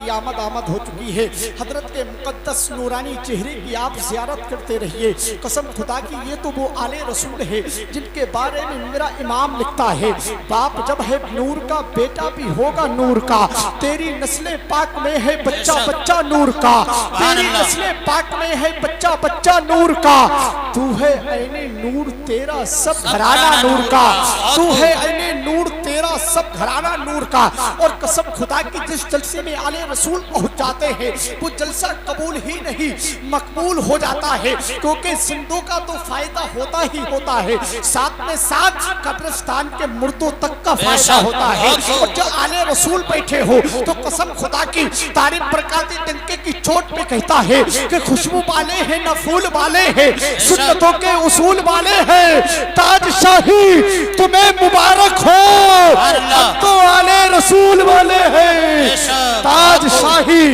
की आमद हो चुकी है। हजरत के मुकद्दस नूरानी चेहरे की आप ज़ियारत करते रहिए। कसम खुदा की ये तो वो आले रसूल है जिनके बारे में मेरा इमाम लिखता है, बाप जब है नूर का बेटा भी होगा नूर का। तेरी नस्ले पाक में है बच्चा बच्चा नूर का, तेरी नस्ले पाक में है बच्चा बच्चा नूर का। तू है ऐने नूर तेरा सब घराना नूर का, तू है ऐने नूर तेरा सब घराना नूर का। और कसम खुदा की जिस जलसे में आले रसूल पहुंच जाते हैं वो जलसा कबूल ही नहीं मकबूल हो जाता है, क्योंकि जिंदों का तो फायदा होता ही होता है, साथ में साथ कब्रिस्तान के मुर्दों तक का फायदा होता है। और जब आले रसूल बैठे हो तो कसम खुदा की तारीफ बरकाती डंके की चोट पे कहता है कि खुशबू वाले हैं न फूल वाले हैं, सुन्नतों के उसूल वाले हैं। ताजशाही तुम्हें मुबारक हो, हम तो आले रसूल वाले हैं। ताजशाही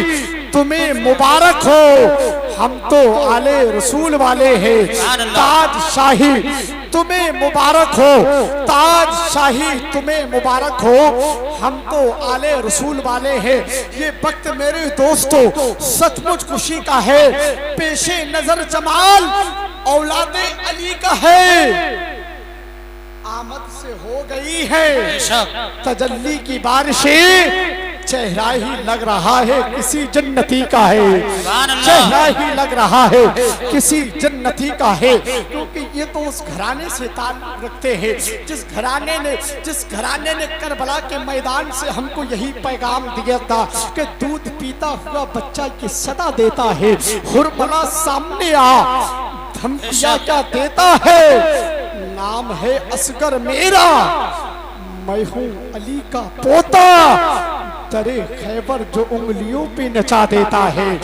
तुम्हें मुबारक हो, हम तो आले रसूल वाले हैं। ताजशाही तुम्हें मुबारक हो, ताजशाही तुम्हें मुबारक हो, हम तो आले रसूल वाले हैं। ये वक्त मेरे दोस्तों सचमुच खुशी का है, पेशे नजर जमाल औलादे अली का है। आमद से हो गई है तजल्ली की बारिशें, चेहरा ही लग रहा है किसी जन्नती का है, चेहरा ही लग रहा है किसी जन्नती का है। क्योंकि ये तो उस घराने से ताल्लुक रखते हैं जिस घराने ने करबला के मैदान से हमको यही पैगाम दिया था कि दूध पीता हुआ बच्चा की सदा देता है, हुरबला सामने आ धमकियां क्या देता है। नाम है असगर मेरा, मैं हूँ अली का पोता। तरे खैबर जो उंगलियों पे नचा देता है,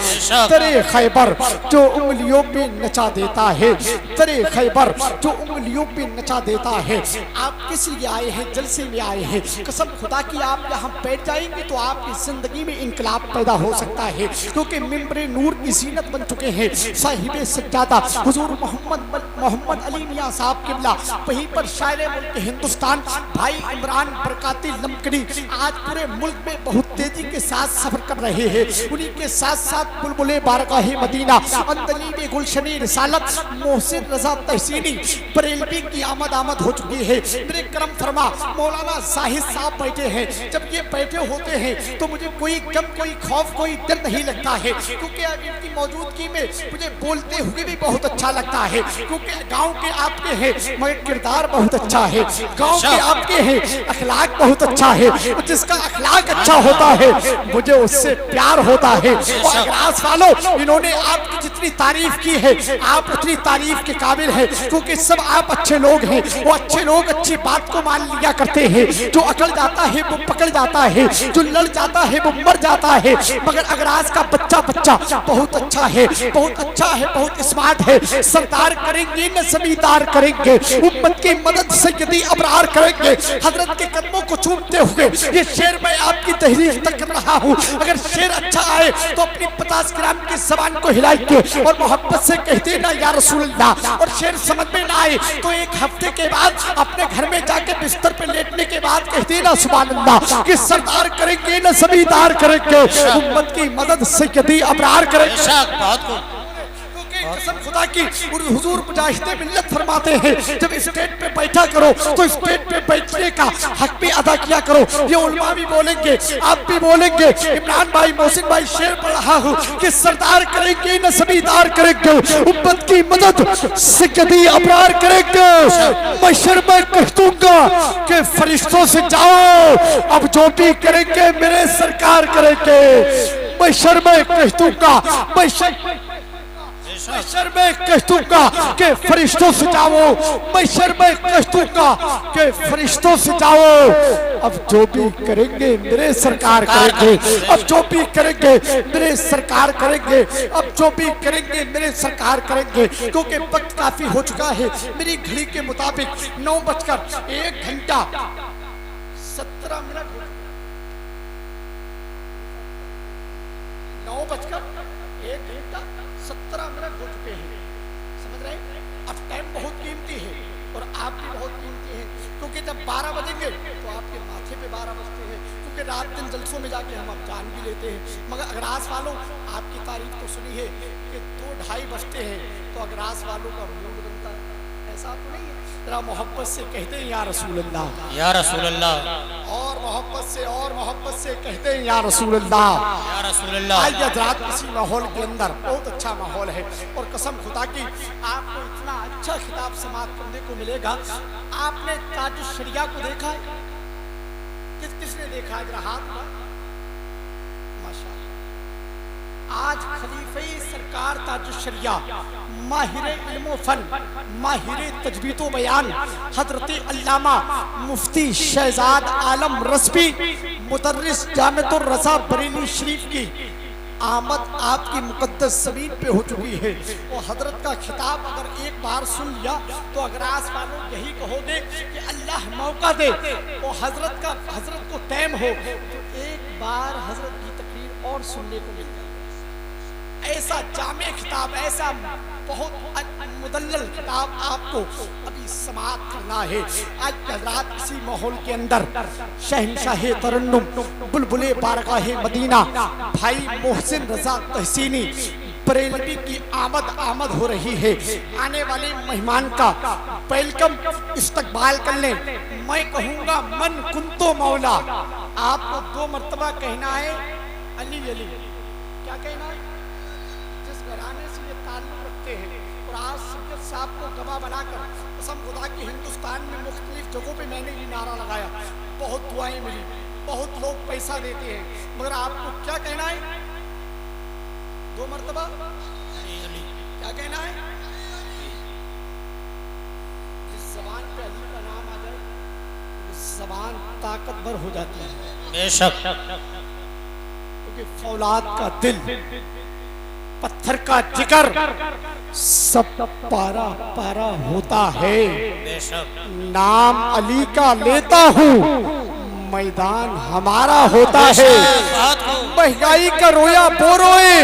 तरे खैबर जो उंगलियों पे नचा देता है, तरे खैबर जो उंगलियों पे नचा देता है। आप किस लिए आए हैं? जलसे में आए हैं। कसम खुदा की आप यहाँ बैठ जाएंगे तो आपकी जिंदगी में इनकलाब पैदा हो सकता है, क्योंकि मिंबरे नूर की जीनत बन चुके हैं साहिबे सज्जादा हुजूर मोहम्मद अली मियां साहब किबला। वहीं पर शायर मुल्क हिंदुस्तान भाई इमरान बरकाती लमकड़ी आज पूरे मुल्क में बहुत तेजी के साथ सफर कर रहे हैं। उन्हीं के साथ साथ बुलबुले बारगाहे मदीना अंदलीबे गुलशनी रिसालत मोहसिन रजा तहसीनी बरेलवी की आमद हो चुकी है। मेरे करम फरमा मौलाना जाहिद साहब बैठे हैं। जब ये बैठे होते हैं तो मुझे कोई गम कोई खौफ कोई डर नहीं लगता है, क्योंकि इनकी मौजूदगी में मुझे बोलते हुए भी बहुत अच्छा लगता है। क्योंकि गाँव के आपके हैं मगर किरदार बहुत अच्छा है, गाँव के आपके हैं अखलाक बहुत अच्छा है। जिसका अखलाक अच्छा होता है मुझे उससे प्यार होता है। और अगरास वालों इन्होंने आपकी जितनी तारीफ की है आप उतनी तारीफ के काबिल है, क्योंकि सब आप अच्छे लोग हैं। वो अच्छे लोग अच्छी बात को मान लिया करते हैं। जो अकड़ जाता है वो पकड़ जाता है, जो लड़ जाता है वो मर जाता है। मगर अगरास का बच्चा बहुत अच्छा है, बहुत अच्छा है, बहुत स्मार्ट है। सरदार करेंगे न जमींदार करेंगे, उम्मत की मदद सैयदी अबरार करेंगे। हजरत के कदमों को चूमते हुए ये शेर मैं आपकी तहरीर तक कर रहा हूँ। अगर शेर अच्छा आए तो अपनी 50 ग्राम की जबान को हिलाइए और मोहब्बत से कहते ना या रसूल अल्लाह। और शेर समझ में ना आए तो एक हफ्ते के बाद अपने घर में जाके बिस्तर पे लेटने के बाद कहते ना सुभान अल्लाह कि सरदार करेंगे न जमींदार करेंगे, उम्मत की मदद सैयदी अबरार करेंगे। कसम खुदा की हुजूर मुजाहिदे मिल्लत फरमाते हैं जब स्टेज पे बैठा करो तो स्टेज पे बैठने का हक भी अदा किया करो। ये उलमा भी बोलेंगे आप भी बोलेंगे। इमरान भाई मोहसिन भाई शेर पढ़ रहा हूँ कि सरदार करेंगे न जमींदार करेंगे, उम्मत की मदद सैयदी अबरार करेंगे। महशर में कह दूंगा कि फरिश्तों से जाओ अब जो भी करेंगे मेरे सरकार करेंगे। महशर में कह दूंगा महशर में कह दूंगा कि फरिश्तों से जाओ, महशर में कह दूंगा कि फरिश्तों से जाओ। अब जो भी करेंगे मेरे सरकार करेंगे, अब जो भी करेंगे मेरे सरकार करेंगे, अब जो भी करेंगे मेरे सरकार करेंगे। क्योंकि वक्त काफी हो चुका है। मेरी घड़ी के मुताबिक 9:01 17 मिनट 9:01 17 मिनट हो चुके हैं। समझ रहे हैं? अब टाइम बहुत कीमती है और आप भी बहुत कीमती हैं, क्योंकि जब 12 बजेंगे तो आपके माथे पे 12 बजते हैं। क्योंकि रात दिन जलसों में जाके हम अब जान भी लेते हैं। मगर अगरास वालों, आपकी तारीफ तो सुनी है कि 2-2:30 बजते हैं तो अगरास वालों का मूड बनता है, ऐसा तो नहीं है? जरा मोहब्बत से कहते हैं या रसूल अल्लाह, या रसूल अल्लाह, और मोहब्बत से कहते हैं या रसूल अल्लाह, या रसूल अल्लाह। आइए हज़रात, इसी माहौल के अंदर बहुत अच्छा माहौल है और कसम खुदा की आपको इतना अच्छा खिताब समाप्त करने को मिलेगा। आपने ताजुश शरिया को देखा है? किसने देखा है? जरा हाथ उठाओ। माशाअल्लाह, आज खलीफे सरकार ताजुश शरिया, माहिर इल्म फन, माहिर तजवीद व बयान हजरत अल्लामा मुफ्ती शहजाद आलम रज़वी मुदर्रिस जामिअतुर रज़ा बरेली शरीफ की आमद आपकी मुकद्दस ज़मीन पे हो चुकी है। और हजरत का खिताब अगर एक बार सुन लिया तो अगरास वालों यही कहोगे कि अल्लाह मौका दे और हजरत को टाइम हो तो एक बार हजरत की तकरीर और सुनने को मिल जाए। ऐसा जामे खिताब, ऐसा बहुत मुदल्लल खिताब आपको अभी समाप्त करना है। आज हज़रात इसी माहौल के अंदर शहंशाह तरन्नुम बुलबुले बारगाह मदीना भाई मोहसिन रजा तहसीनी बरेलवी की आमद हो रही है। आने वाले मेहमान का वेलकम इस्तकबाल कर लें। मैं कहूँगा मन कुंतो मौला, आपको 2 मरतबा कहना है अली अली। क्या कहना है? जिस घराने से ये ताल्लुक रखते हैं और आज सैयद साहब को गवाह बनाकर कसम खुदा की हिंदुस्तान में मुख्तलिफ जगहों पे मैंने ये नारा लगाया, बहुत दुआएं मिली, बहुत लोग पैसा देते हैं, मगर आपको क्या कहना है? 2 मरतबा क्या कहना है? जिस जबान पे अली का नाम आ जाए उस जबान ताकतवर हो जाती है, बेशक, क्योंकि फौलाद का दिल, पत्थर का जिगर सब पारा पारा होता है। बेशक, नाम अली का लेता हूँ, मैदान हमारा होता है। महंगाई का रोया बोरोए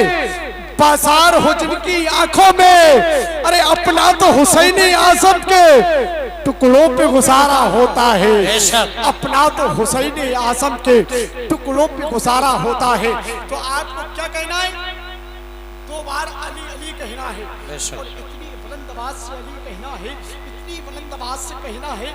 बाजार हो जिनकी आंखों में, अरे अपना तो हुसैनी आजम के टुकड़ों पे गुजारा होता है। अपना तो हुसैनी आजम के टुकड़ों पे गुजारा होता है। तो आपको क्या कहना है? 2 बार अली अली कहना है और इतनी बुलंद आवाज से अली कहना है, इतनी बुलंद आवाज से कहना है।